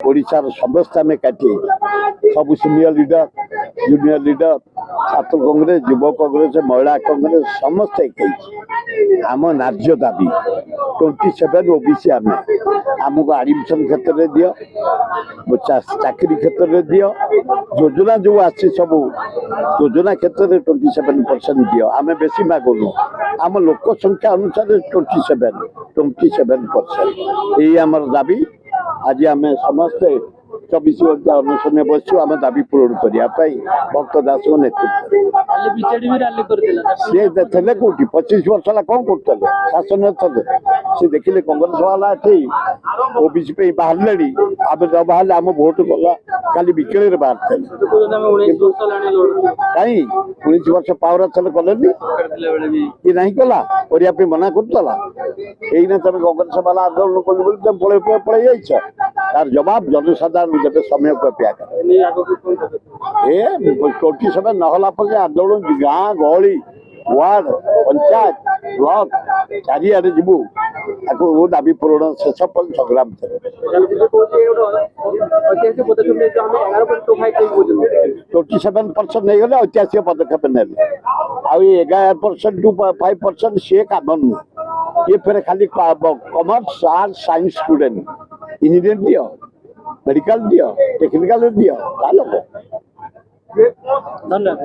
ओडिशार समस्त आम काटी सब सीनियर लीडर जूनियर लीडर छात्र कांग्रेस युवा कांग्रेस महिला कांग्रेस समस्त एक आम न्याय दाबी 27 ओबीसी आम आमको एडमिशन क्षेत्र में दियो चाकरी क्षेत्र में दियो योजना जो आसी सब योजना क्षेत्र में 27% दियो आम बेसी मागुनु आम लोक संख्या अनुसार 27% यही आम दाबी आज आम समस्ते 24 घंटा अनुष्ठान बसु आम दाबी पूरण करने भक्त दास नेतृत्व थे कौटी 25 वर्ष है कौन कर शासन थे देखिले कांग्रेस वाला ओबीसी बाहर आम न बाहर आम भोट गला खाली बिकेल बाहर कहीं 19 वर्ष पावर थले कले कि नहीं कला करने मना करूला यही तुम कांग्रेस वाला आंदोलन कर पड़े जाइछ तार जवाब जनसाधारण देवे समय को अपेक्षा ए 27 नहला पर आंदोलन गाँ गहली वार्ड पंचायत ब्लॉक चारिआडे जीवु वो दाबी पूरण शेष पर संग्राम 27% नहीं गले ऐतिहासिक पदक्षेप ने 11% टू 5% सी काम नुह ये फिर खाली commerce art science student engineer दियो मेडिकल दियो टेक्निकल दियो धन्यवाद।